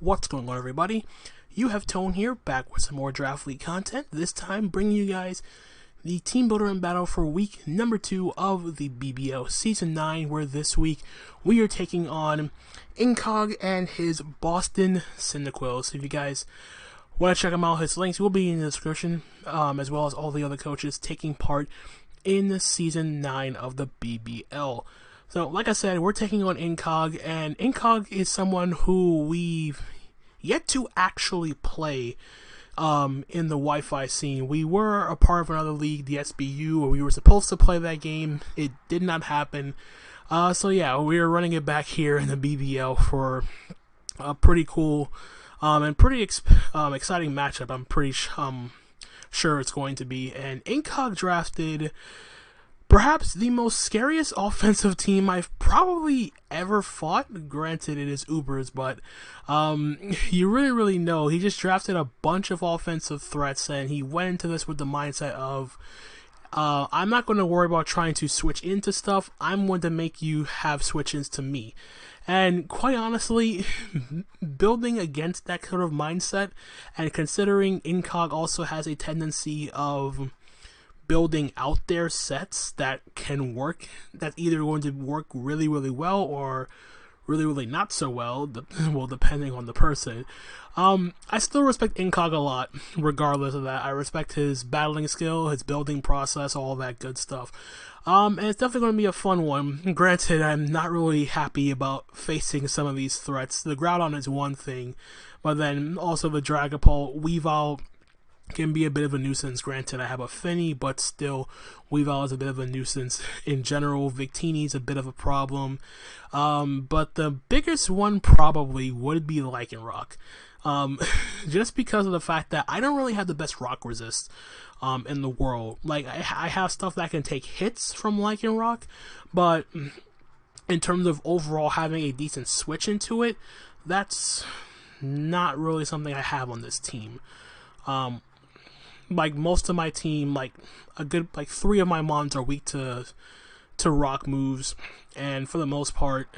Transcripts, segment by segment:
What's going on, everybody? You have Tone here, back with some more Draft League content, this time bringing you guys the Team Builder in battle for week number 2 of the BBL Season 9, where this week we are taking on Incog and his Boston Cyndaquils. So if you guys want to check him out, his links will be in the description, as well as all the other coaches taking part in the Season 9 of the BBL. So, like I said, we're taking on Incog, and Incog is someone who we've yet to actually play in the Wi-Fi scene. We were a part of another league, the SBU, where we were supposed to play that game. It did not happen. So yeah, we're running it back here in the BBL for a pretty cool and pretty exciting matchup. I'm pretty sure it's going to be. And Incog drafted perhaps the most scariest offensive team I've probably ever fought. Granted, it is Ubers, but you really know. He just drafted a bunch of offensive threats, and he went into this with the mindset of, I'm not going to worry about trying to switch into stuff. I'm going to make you have switch-ins to me. And quite honestly, building against that kind of mindset, and considering Incog also has a tendency of building out their sets that can work, that's either going to work really well or really not so well, depending on the person. I still respect Incog a lot, regardless of that. I respect his battling skill, his building process, all that good stuff. And it's definitely going to be a fun one. Granted, I'm not really happy about facing some of these threats. The Groudon is one thing, but then also the Dragapult, Weavile can be a bit of a nuisance. Granted, I have a Finny, but still, Weavile is a bit of a nuisance in general. Victini is a bit of a problem. But the biggest one probably would be Lycanroc. Just because of the fact that I don't really have the best rock resist in the world. Like, I have stuff that can take hits from Lycanroc, but in terms of overall having a decent switch into it, that's not really something I have on this team. Like, most of my team, like 3 of my mons are weak to rock moves, and for the most part,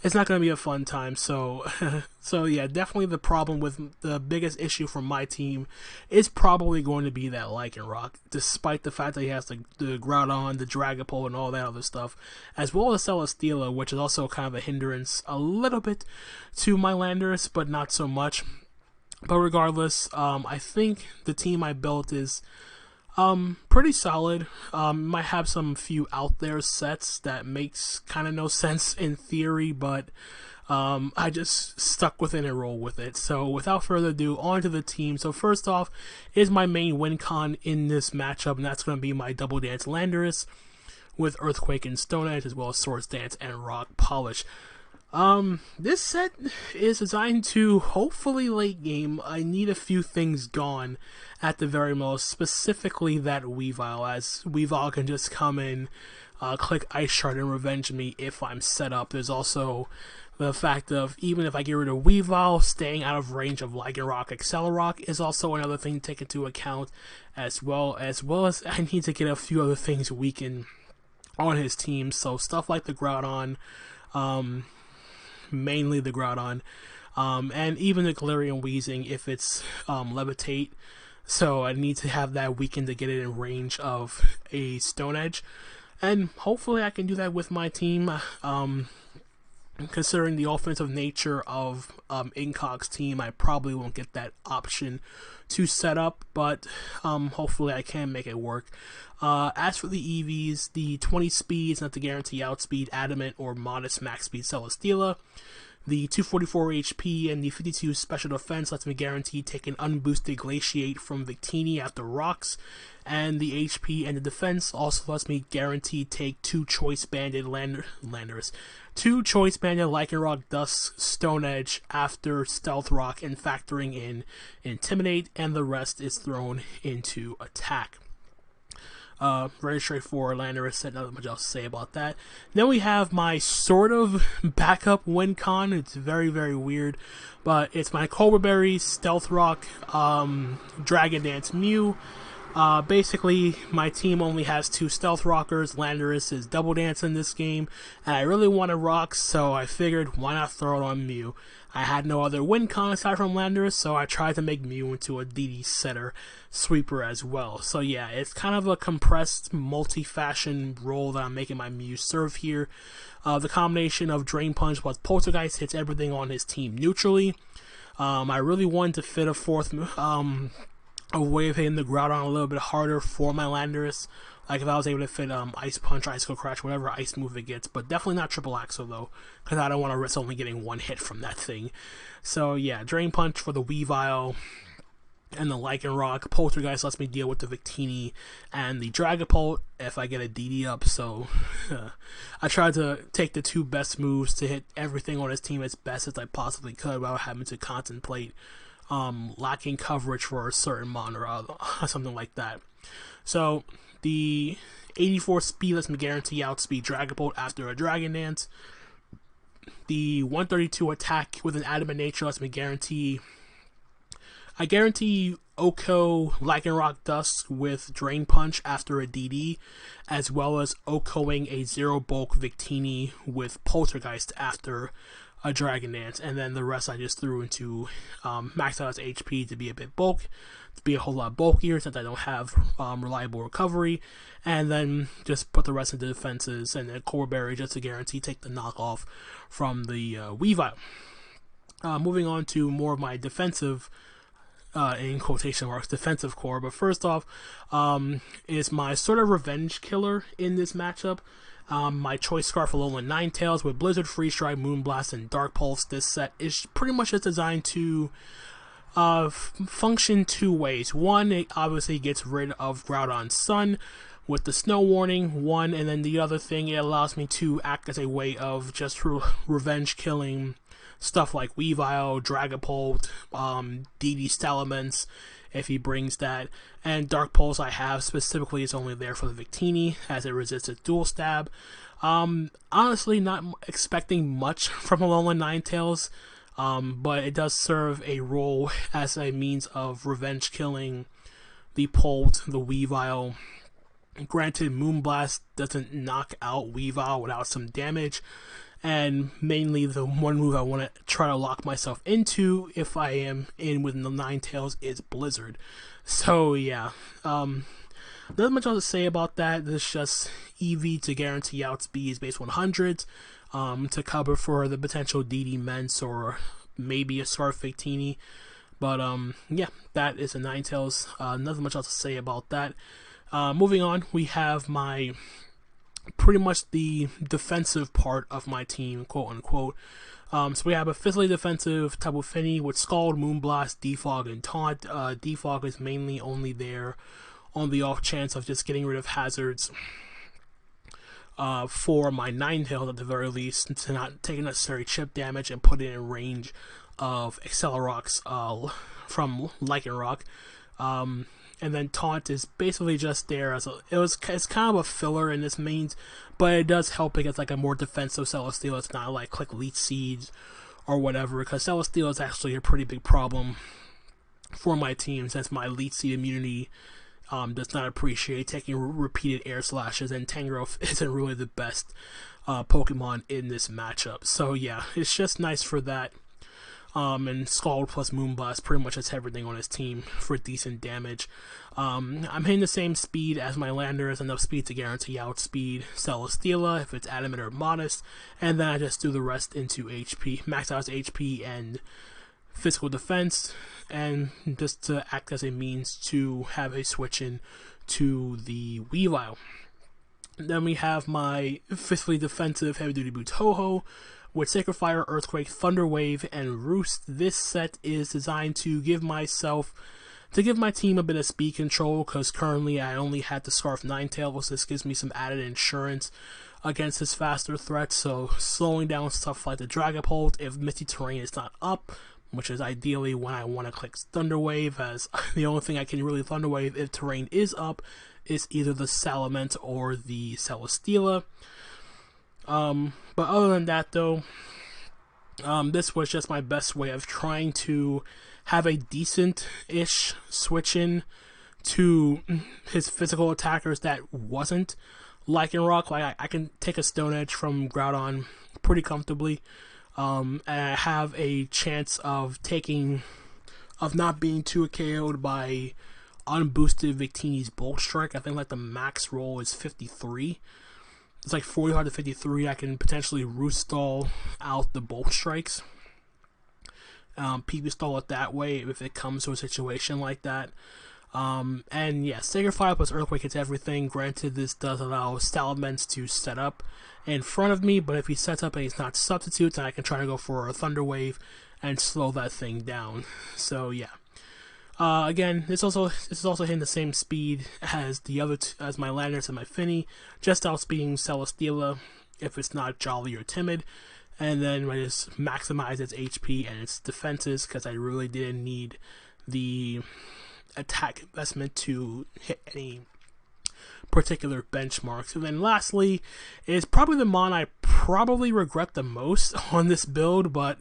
it's not going to be a fun time. So yeah, definitely the problem with the biggest issue from my team is probably going to be that Lycanroc, despite the fact that he has the Groudon, the Dragapult, and all that other stuff, as well as Celesteela, which is also kind of a hindrance a little bit to my Landorus, but not so much. But regardless, I think the team I built is pretty solid. Might have some few out there sets that makes kind of no sense in theory, but I just stuck with it and roll with it. So without further ado, on to the team. So first off is my main win con in this matchup, and that's going to be my Double Dance Landorus with Earthquake and Stone Edge, as well as Swords Dance and Rock Polish. This set is designed to, hopefully late game, I need a few things gone at the very most, specifically that Weavile, as Weavile can just come in, click Ice Shard and revenge me if I'm set up. There's also the fact of, even if I get rid of Weavile, staying out of range of Lycanroc, Accelerock is also another thing to take into account, as well as I need to get a few other things weakened on his team, so stuff like the Groudon, mainly the Groudon, and even the Galarian Weezing if it's Levitate. So I need to have that weakened to get it in range of a Stone Edge, and hopefully I can do that with my team. Considering the offensive nature of Incog's team, I probably won't get that option to set up, but hopefully I can make it work. As for the EVs, the 20 speed is not to guarantee outspeed Adamant or modest max speed Celesteela. The 244 HP and the 52 special defense lets me guarantee take an unboosted Glaciate from Victini after rocks, and the HP and the defense also lets me guarantee take 2 choice banded Landorus, 2 choice banded Lycanroc Dusk Stone Edge after Stealth Rock, and factoring in Intimidate, and the rest is thrown into attack. Very straightforward Landorus set, not much else to say about that. Then we have my sort of backup win con. It's very weird, but it's my Cobra Berry, Stealth Rock, Dragon Dance Mew, Basically, my team only has 2 Stealth Rockers. Landorus is double dance in this game, and I really wanted rocks, so I figured why not throw it on Mew. I had no other win con aside from Landorus, so I tried to make Mew into a DD setter sweeper as well. So yeah, it's kind of a compressed, multi-fashion role that I'm making my Mew serve here. The combination of Drain Punch plus Poltergeist hits everything on his team neutrally. I really wanted to fit a fourth a way of hitting the Groudon a little bit harder for my Landorus. Like if I was able to fit Ice Punch, Icicle Crash, whatever ice move it gets, but definitely not Triple Axle though, because I don't want to risk only getting 1 hit from that thing. So yeah, Drain Punch for the Weavile and the Lycanroc. Poltergeist lets me deal with the Victini and the Dragapult if I get a DD up, so I tried to take the 2 best moves to hit everything on his team as best as I possibly could without having to contemplate lacking coverage for a certain mon or something like that. So the 84 speed lets me guarantee outspeed Dragapult after a Dragon Dance. The 132 attack with an Adamant Nature lets me guarantee Oko Lycanroc Dust with Drain Punch after a DD, as well as Okoing a Zero Bulk Victini with Poltergeist after a Dragon Dance, and then the rest I just threw into max out its HP to be a bit to be a whole lot bulkier since I don't have reliable recovery, and then just put the rest into defenses and then Core Berry just to guarantee take the knockoff from the Weavile. Moving on to more of my defensive, in quotation marks, defensive core, but first off, is my sort of revenge killer in this matchup. My Choice Scarf Alolan Ninetales with Blizzard, Freeze Drive, Moonblast, and Dark Pulse. This set is pretty much just designed to function 2 ways. One, it obviously gets rid of Groudon's Sun with the Snow Warning, one, and then the other thing, it allows me to act as a way of just revenge killing stuff like Weavile, Dragapult, DD Salamence, if he brings that, and Dark Pulse I have specifically is only there for the Victini as it resists its dual stab. Honestly, not expecting much from Alolan Ninetales, but it does serve a role as a means of revenge killing the Polt, the Weavile. Granted, Moonblast doesn't knock out Weavile without some damage, and mainly the one move I want to try to lock myself into if I am in with the Ninetales is Blizzard. So yeah, not much else to say about that. This is just EV to guarantee outspeed base 100s, to cover for the potential DD Mence or maybe a Scarf Victini. But yeah, that is a Ninetales. Nothing much else to say about that. Moving on, we have my pretty much the defensive part of my team, quote unquote. So we have a physically defensive Tapu Fini with Scald, Moonblast, Defog, and Taunt. Defog is mainly only there on the off chance of just getting rid of hazards for my Ninetales at the very least, to not take unnecessary chip damage and put it in range of Accelerox from Lycanroc. And then Taunt is basically just there as it's kind of a filler in this main, but it does help against like a more defensive Celesteela. It's not like click Leech Seeds or whatever, because Celesteela is actually a pretty big problem for my team since my Leech Seed immunity does not appreciate taking repeated air slashes, and Tangrowth isn't really the best Pokemon in this matchup. So yeah, it's just nice for that. And Scald plus Moonblast pretty much has everything on his team for decent damage. I'm hitting the same speed as my Landorus, enough speed to guarantee outspeed Celesteela if it's Adamant or Modest, and then I just do the rest into HP, max out HP and physical defense, and just to act as a means to have a switch in to the Weavile. Then we have my physically defensive Heavy Duty Boots Ho-Ho with Sacred Fire, Earthquake, Thunder Wave, and Roost. This set is designed to give my team a bit of speed control, because currently I only had to Scarf Ninetales. This gives me some added insurance against his faster threats, so slowing down stuff like the Dragapult if Misty Terrain is not up, which is ideally when I want to click Thunder Wave, as the only thing I can really Thunder Wave if terrain is up is either the Salamence or the Celesteela. But other than that though, this was just my best way of trying to have a decent-ish switch in to his physical attackers that wasn't Lycanroc. Like I can take a Stone Edge from Groudon pretty comfortably, and I have a chance of not being too KO'd by unboosted Victini's Bolt Strike. I think like the max roll is 53. It's like 45 to 53. I can potentially Roost Stall out the Bolt Strikes. PB Stall it that way if it comes to a situation like that. And yeah, Sacred Fire plus Earthquake hits everything. Granted, this does allow Salamence to set up in front of me, but if he sets up and he's not substitutes, then I can try to go for a Thunder Wave and slow that thing down. So yeah. Again, this is also hitting the same speed as the other as my Landorus and my Finny, just outspeeding Celesteela if it's not Jolly or Timid, and then I just maximize its HP and its defenses because I really didn't need the attack investment to hit any particular benchmarks. And then lastly is probably the mon I probably regret the most on this build, but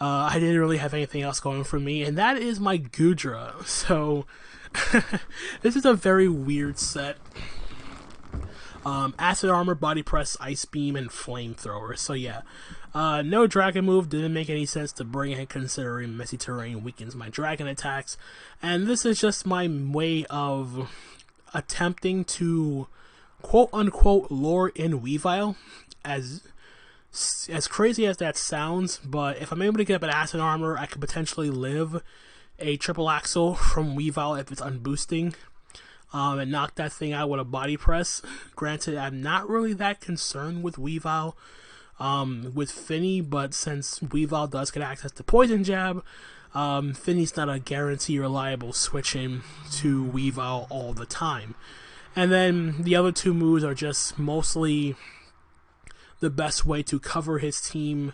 I didn't really have anything else going for me, and that is my Goodra. So this is a very weird set. Acid Armor, Body Press, Ice Beam, and Flamethrower. So yeah, no Dragon move, didn't make any sense to bring in considering Messy Terrain weakens my Dragon attacks, and this is just my way of attempting to quote-unquote lure in Weavile, as crazy as that sounds, but if I'm able to get up an Acid Armor, I could potentially live a Triple Axle from Weavile if it's unboosting, and knock that thing out with a Body Press. Granted, I'm not really that concerned with Weavile with Finny, but since Weavile does get access to Poison Jab, Finny's not a guarantee reliable switch in to Weavile all the time. And then the other two moves are just mostly the best way to cover his team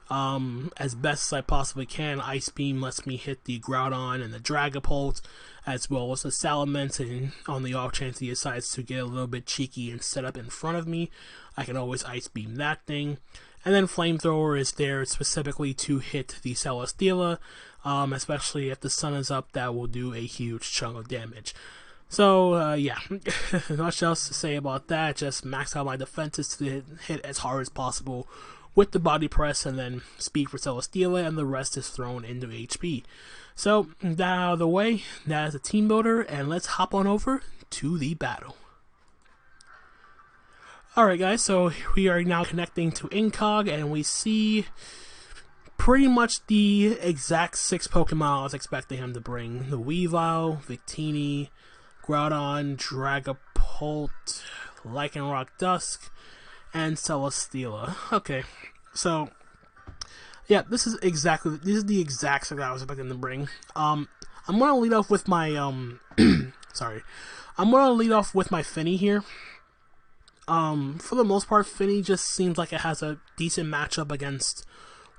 as best as I possibly can. Ice Beam lets me hit the Groudon and the Dragapult, as well as the Salamence, and on the off chance he decides to get a little bit cheeky and set up in front of me, I can always Ice Beam that thing. And then Flamethrower is there specifically to hit the Celesteela, especially if the sun is up, that will do a huge chunk of damage. So, yeah, not much else to say about that. Just max out my defenses to hit as hard as possible with the Body Press, and then speed for Celesteela, and the rest is thrown into HP. So, that out of the way, that is a team builder, and let's hop on over to the battle. Alright guys, so we are now connecting to Incog, and we see pretty much the exact 6 Pokemon I was expecting him to bring. The Weavile, Victini, Groudon, Dragapult, Lycanroc Dusk, and Celesteela. Okay, so yeah, this is the exact thing I was expecting to bring. I'm gonna lead off with my sorry, I'm gonna lead off with my Finny here. For the most part, Finny just seems like it has a decent matchup against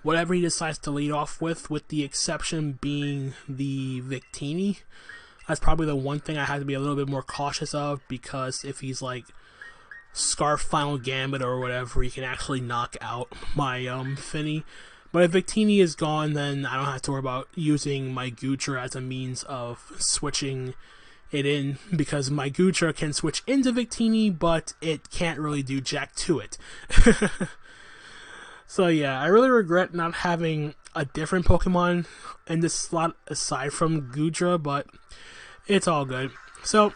whatever he decides to lead off with the exception being the Victini. That's probably the one thing I have to be a little bit more cautious of, because if he's like Scarf Final Gambit or whatever, he can actually knock out my Finny. But if Victini is gone, then I don't have to worry about using my Goodra as a means of switching it in, because my Goodra can switch into Victini, but it can't really do jack to it. So yeah, I really regret not having a different Pokemon in this slot aside from Goodra, but it's all good. So,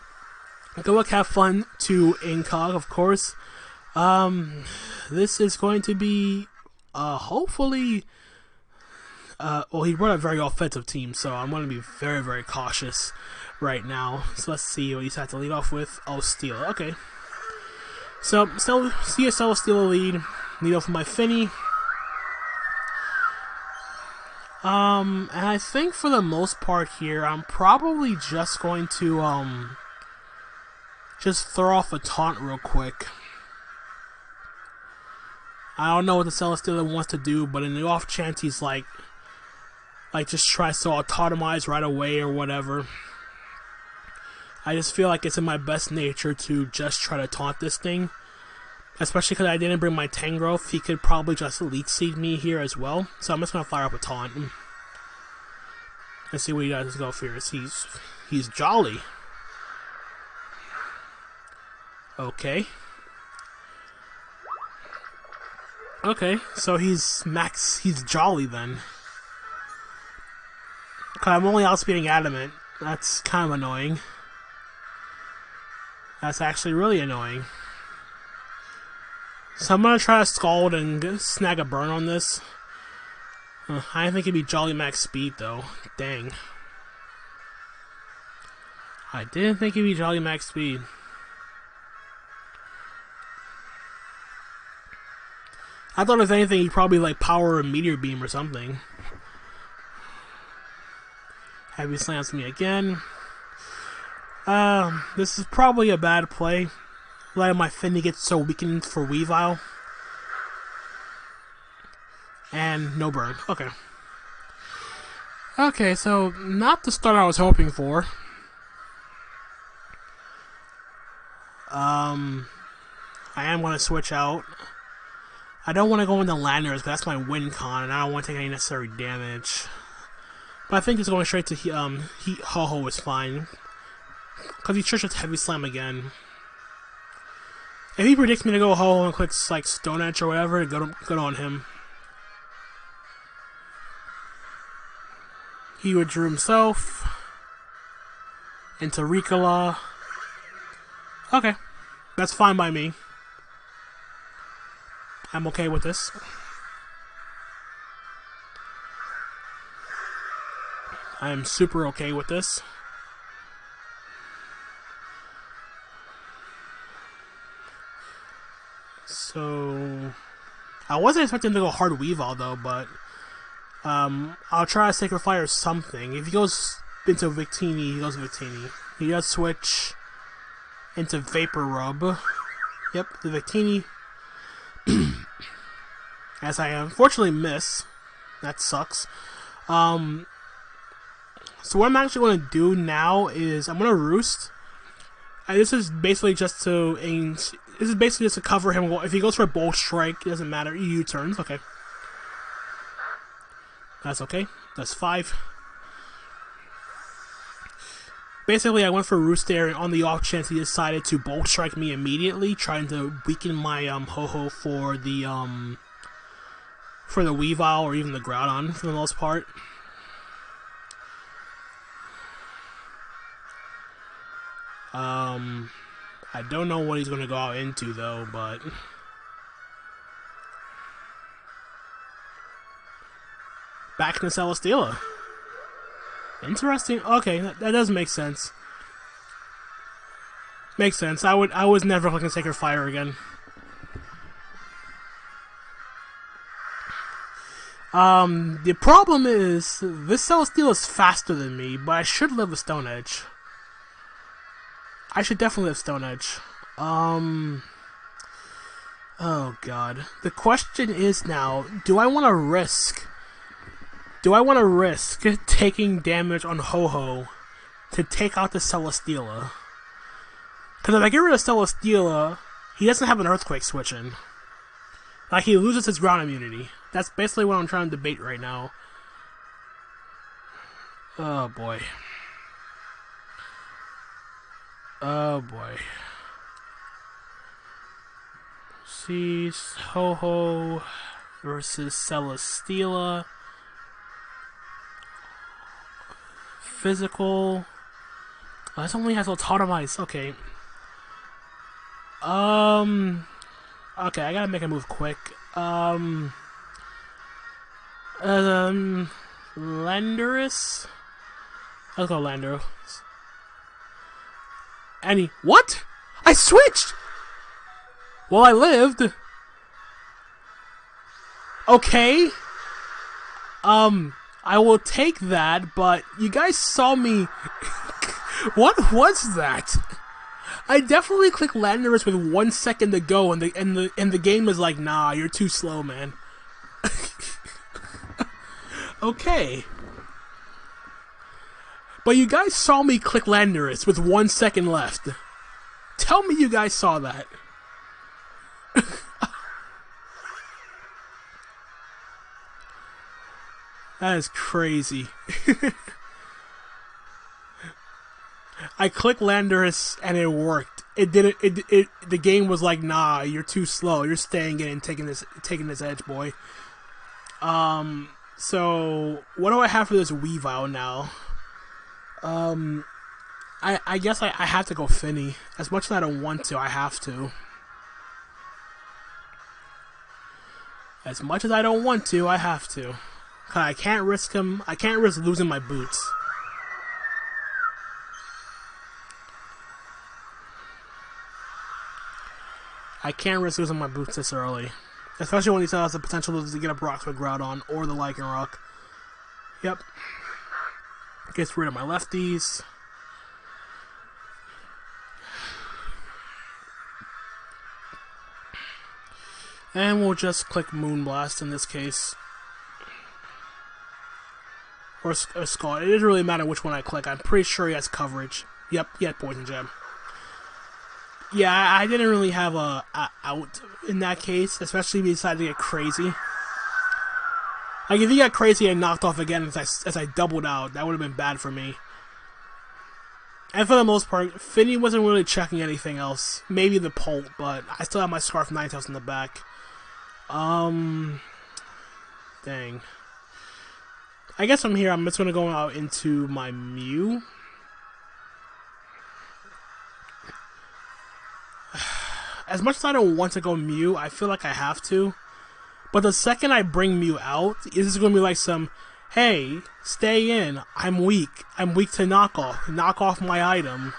good luck, have fun to Incog, of course. This is going to be, hopefully, well, he brought a very offensive team, so I'm going to be very, very cautious right now. So let's see what he's had to lead off with. Oh, Steel. Okay. So, see a Celesteela lead off with my Finny. And I think for the most part here, I'm probably just going to, just throw off a taunt real quick. I don't know what the Celesteela wants to do, but in the off chance he's like just tries to autotomize right away or whatever, I just feel like it's in my best nature to just try to taunt this thing. Especially because I didn't bring my Tangrowth, he could probably just Leech Seed me here as well. So I'm just going to fire up a taunt. Let's see what he does. Let's go first. He's jolly. Okay. Okay, so he's jolly then. Okay, I'm only outspeeding Adamant. That's kind of annoying. That's actually really annoying. So I'm gonna try to Scald and snag a burn on this. I didn't think it'd be Jolly Max Speed though. Dang. I didn't think it'd be Jolly Max Speed. I thought if anything he'd probably like power a Meteor Beam or something. Heavy slams me again. This is probably a bad play. Letting my Finny get so weakened for Weavile. And no burn. Okay. Okay, so not the start I was hoping for. I am going to switch out. I don't want to go into Landers because that's my win con and I don't want to take any necessary damage. But I think just going straight to Heat Ho-Ho is fine. Because he should just Heavy Slam again. If he predicts me to go Ho-Ho and clicks like Stone Edge or whatever, good on him. He withdrew himself into Ricola. Okay, that's fine by me. I'm okay with this. I am super okay with this. So I wasn't expecting to go hard Weavile though, but I'll try to Sacred Fire something. If he goes into Victini, he goes Victini. He does switch into Vapor Rub. Yep, the Victini. As I unfortunately miss. That sucks. So what I'm actually going to do now is I'm going to Roost. And this is basically just to cover him. If he goes for a Bolt Strike, it doesn't matter. He U-turns. Okay. That's okay. That's 5. Basically, I went for Roost there, and on the off chance he decided to Bolt Strike me immediately, trying to weaken my Ho-Ho for the Weavile or even the Groudon for the most part. I don't know what he's going to go out into though, but back into Celesteela. Interesting. Okay, that does make sense. Makes sense. I was never looking to Sacred Fire again. The problem is this Celesteela is faster than me, but I should live with Stone Edge. I should definitely have Stone Edge. Oh god. The question is now, do I want to risk taking damage on Ho-Ho to take out the Celesteela? Because if I get rid of Celesteela, he doesn't have an Earthquake switching. Like, he loses his ground immunity. That's basically what I'm trying to debate right now. Oh boy. Oh boy. See, Ho-Ho versus Celesteela. Physical. Oh, this only has Autotomize. Okay. Okay, I gotta make a move quick. Landorus? Let's go Landorus. What? I switched! Well, I lived. Okay. I will take that, but you guys saw me. What was that? I definitely clicked Landorus with 1 second to go, and the game is like, nah, you're too slow, man. Okay. But you guys saw me click Landorus with 1 second left. Tell me you guys saw that. That is crazy. I clicked Landorus and it worked. it didn't. The game was like, nah, you're too slow. You're staying in and taking this edge, boy. So what do I have for this Weavile now? I guess I have to go Finny. As much as I don't want to, I have to. As much as I don't want to, I have to. Cause I can't risk him. I can't risk losing my boots. I can't risk losing my boots this early. Especially when he still has the potential to get up rocks with Groudon or the Lycanroc. Yep. Gets rid of my lefties. And we'll just click Moonblast in this case. Or Scald. It doesn't really matter which one I click. I'm pretty sure he has coverage. Yep, he had Poison Gem. Yeah, I didn't really have a out in that case, especially if he decided to get crazy. Like, if he got crazy and knocked off again as I doubled out, that would have been bad for me. And for the most part, Finny wasn't really checking anything else. Maybe the Pult, but I still have my Scarf Ninetales in the back. Dang. I guess from here, I'm just going to go out into my Mew. As much as I don't want to go Mew, I feel like I have to. But the second I bring Mew out, it's going to be like some, hey, stay in, I'm weak to knock off my item.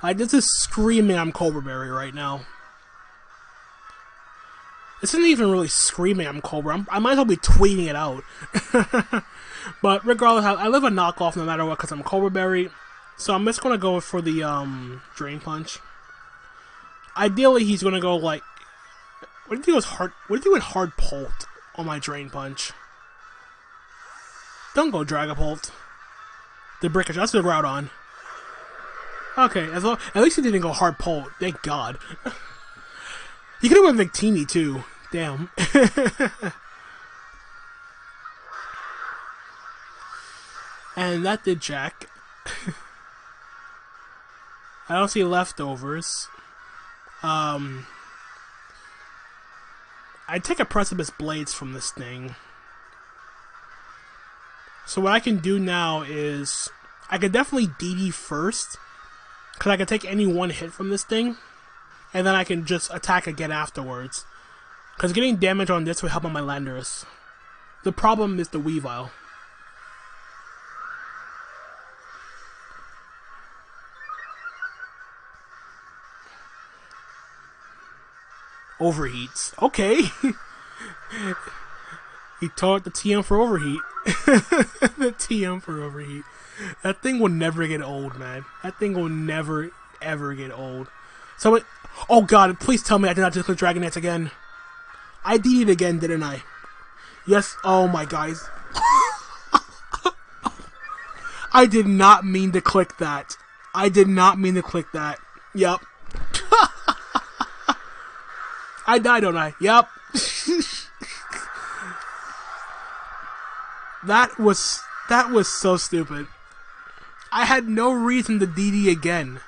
Like, this is screaming I'm Cobra Berry right now. This isn't even really screaming I'm Cobra, I might as well be tweeting it out. But regardless, I live a knockoff no matter what because I'm Cobra Berry. So I'm just going to go for the Drain Punch. Ideally, he's going to go like... What do you do with Hard Pult on my Drain Punch? Don't go Dragapult. The Brickage, that's the Groudon. Okay, at least he didn't go Hard Pult. Thank God. He could have went Victini too. Damn. And that did jack. I don't see leftovers. I'd take a Precipice Blades from this thing. So what I can do now is... I could definitely DD first. Because I can take any one hit from this thing. And then I can just attack again afterwards. Because getting damage on this would help on my Landorus. The problem is the Weavile. Overheats. Okay. He taught the TM for overheat. The TM for overheat. That thing will never get old, man. That thing will never, ever get old. So, oh God, please tell me I did not just click Dragon Dance again. I did it again, didn't I? Yes. Oh my guys. I did not mean to click that. I did not mean to click that. Yup. I die, don't I? Yup. That was so stupid. I had no reason to DD again.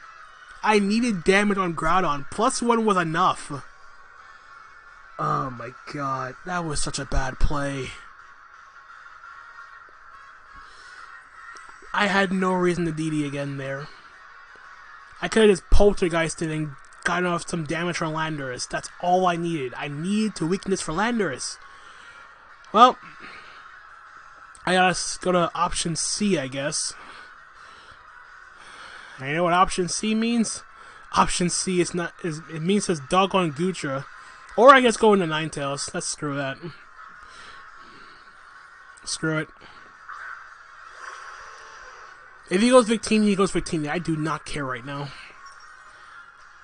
I needed damage on Groudon. +1 was enough. Oh my God. That was such a bad play. I had no reason to DD again there. I could have just poltergeisted and gotten off some damage for Landorus. That's all I needed. I needed to weaken this for Landorus. Well, I gotta go to option C, I guess. And you know what option C means? Option C is not it means it's doggone Gutra. Or I guess go into Ninetales. Let's screw that. Screw it. If he goes Victini, he goes Victini. I do not care right now.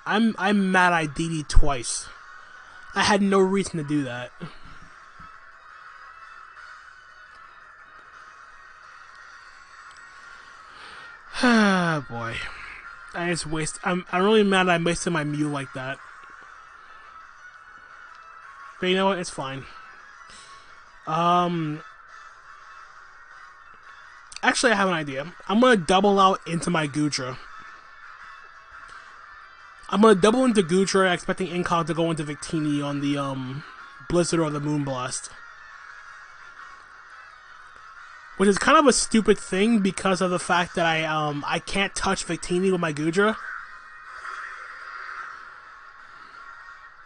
I'm mad I DD'd twice. I had no reason to do that. Ah, boy. I'm really mad I wasted my Mew like that. But you know what? It's fine. Actually, I have an idea. I'm gonna double out into my Gudra. I'm gonna double into Goodra, expecting Incog to go into Victini on the Blizzard or the Moonblast. Which is kind of a stupid thing because of the fact that I can't touch Victini with my Goodra.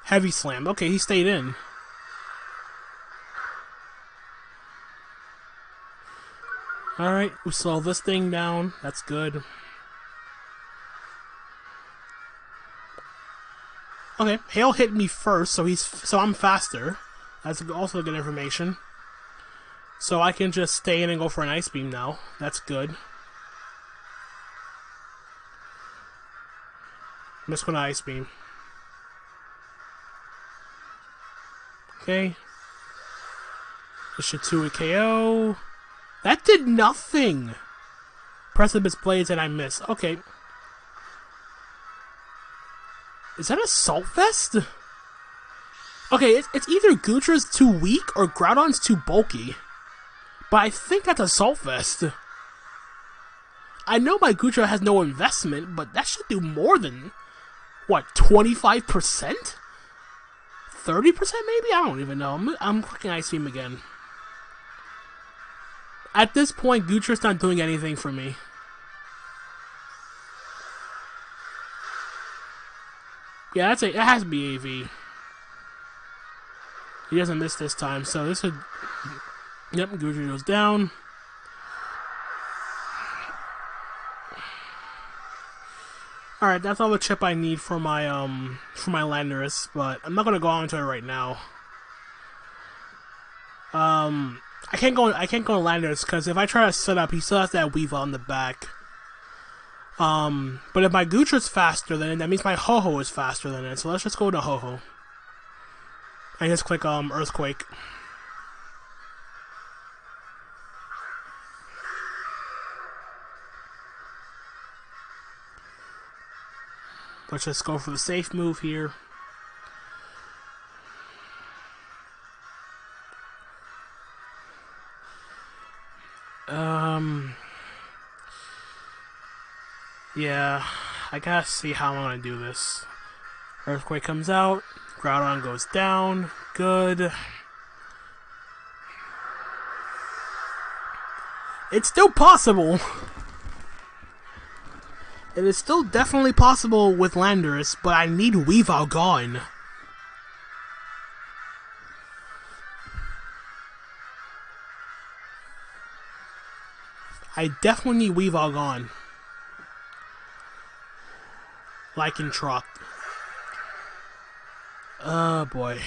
Heavy Slam. Okay, he stayed in. Alright, we slow this thing down. That's good. Okay, Hail hit me first, so I'm faster. That's also good information. So I can just stay in and go for an Ice Beam now. That's good. I'm just going to Ice Beam. Okay. This should 2 KO. That did nothing! Precipice Blades and I miss. Okay. Is that a Salt Vest? Okay, it's either Goodra's too weak or Groudon's too bulky. But I think that's a Salt Vest. I know my Goodra has no investment, but that should do more than, what, 25%? 30% maybe? I don't even know. I'm clicking Ice Beam again. At this point, Goodra's not doing anything for me. Yeah, it has to be AV. He doesn't miss this time, so this would... Yep, Goodra goes down. Alright, that's all the chip I need for my Landorus, but I'm not gonna go on to it right now. I can't go on Landorus because if I try to set up, he still has that Weavile on the back. But if my Goodra's faster than it, that means my Ho-Ho is faster than it. So let's just go to Ho-Ho. I just click Earthquake. Let's just go for the safe move here. Yeah, I gotta see how I'm gonna do this. Earthquake comes out, Groudon goes down, good. It's still possible. It is still definitely possible with Landorus, but I need Weavile gone. I definitely need Weavile gone. Lycanroc. Oh boy.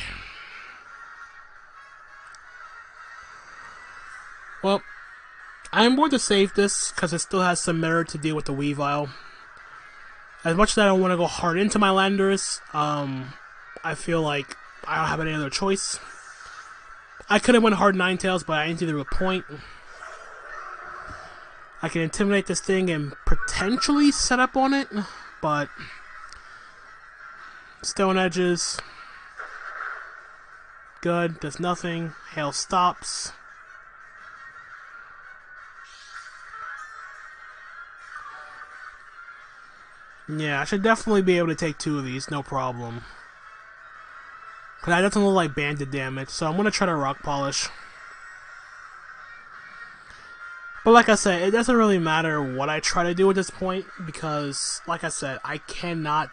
Well, I'm going to save this because it still has some merit to deal with the Weavile. As much as I don't want to go hard into my Landorus, I feel like I don't have any other choice. I could have went hard Ninetales, but I need to do a point. I can intimidate this thing and potentially set up on it, but Stone Edges. Good, does nothing. Hail stops. Yeah, I should definitely be able to take 2 of these, no problem. Because that doesn't look like banded damage, so I'm going to try to Rock Polish. But like I said, it doesn't really matter what I try to do at this point, because, like I said, I cannot...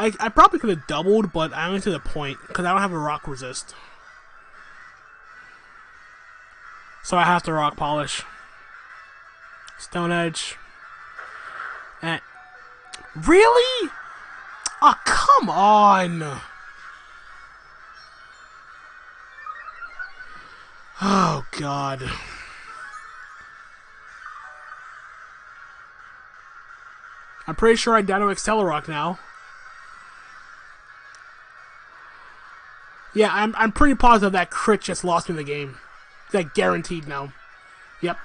I probably could have doubled, but I'm only to the point, because I don't have a Rock Resist. So I have to Rock Polish. Stone Edge. And... Really? Oh, come on! Oh, God. I'm pretty sure I down to Accelerock now. Yeah, I'm pretty positive that crit just lost me the game. Like, guaranteed now. Yep.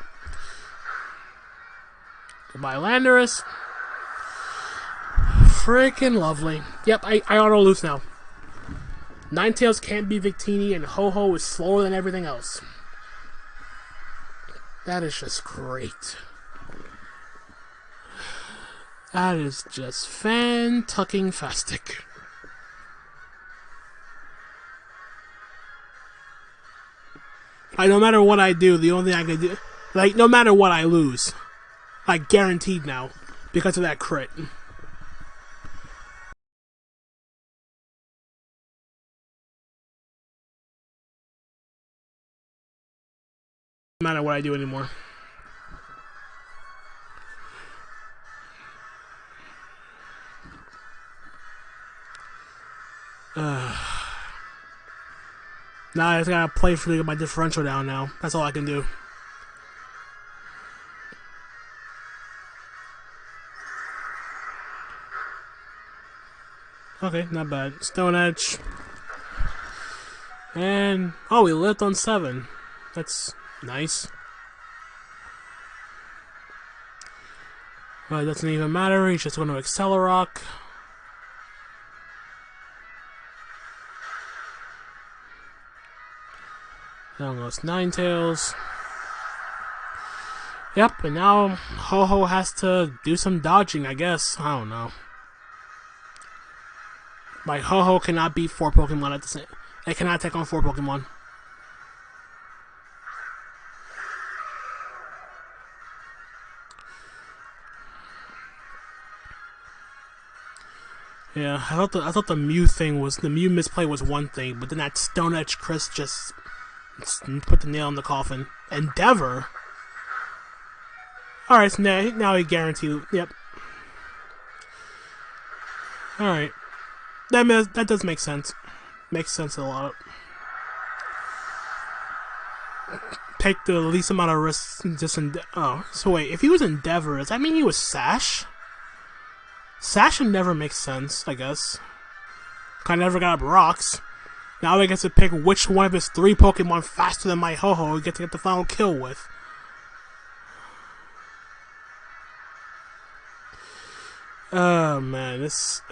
Goodbye, Landorus. Freaking lovely. Yep, I auto lose now. Ninetales can't be Victini, and Ho-Ho is slower than everything else. That is just great. That is just fan-tucking-fastic. Like, no matter what I do, the only thing I can do... Like, no matter what, I lose. Like, guaranteed now. Because of that crit. No matter what I do anymore. Now I just gotta play for to get my differential down now. That's all I can do. Okay, not bad. Stone Edge. And, oh, we lived on 7. That's nice. Well, it doesn't even matter. He's just going to Accelerock. Down goes Ninetales. Yep, and now Ho-Ho has to do some dodging, I guess. I don't know. Like, Ho-Ho cannot beat 4 Pokemon at the same... It cannot take on 4 Pokemon. Yeah, I thought the Mew thing was... The Mew misplay was one thing, but then that Stone Edge Chris just put the nail in the coffin. Endeavor? Alright, so now he guaranteed... Yep. Alright. That does make sense. Makes sense a lot. Take the least amount of risks just in... Oh, so wait, if he was Endeavor, does that mean he was Sash? Sash and Endeavor makes sense, I guess. I never got up rocks. Now I get to pick which one of his 3 Pokemon faster than my Ho-Ho to get the final kill with. Oh man, this...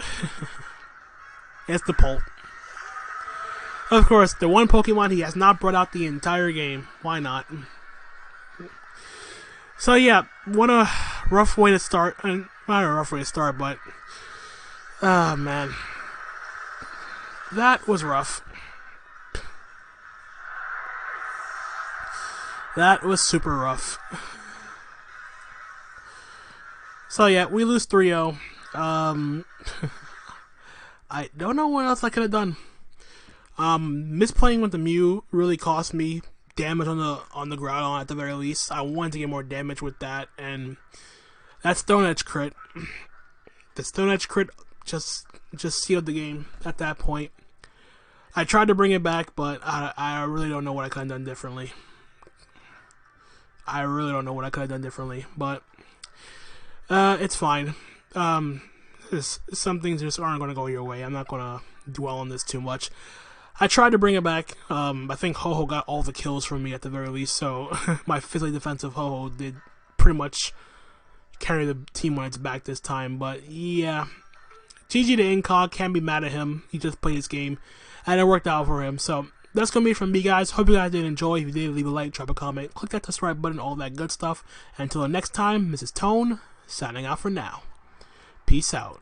It's the Pult. Of course, the one Pokemon he has not brought out the entire game. Why not? So yeah, what a rough way to start. Not a rough way to start, but... Oh man. That was rough. That was super rough. So yeah, we lose 3-0. I don't know what else I could have done. Misplaying with the Mew really cost me damage on the Groudon at the very least. I wanted to get more damage with that, and that Stone Edge crit. The Stone Edge crit just sealed the game at that point. I tried to bring it back, but I really don't know what I could have done differently. But it's fine. Some things just aren't going to go your way. I'm not going to dwell on this too much. I tried to bring it back. I think Ho-Ho got all the kills from me at the very least, so my physically defensive Ho-Ho did pretty much carry the team on its back this time. But yeah, GG to Incog, can't be mad at him. He just played his game, and it worked out for him. So that's going to be from me, guys. Hope you guys did enjoy. If you did, leave a like, drop a comment, click that subscribe button, all that good stuff. Until the next time, Mrs. Tone, signing out for now. Peace out.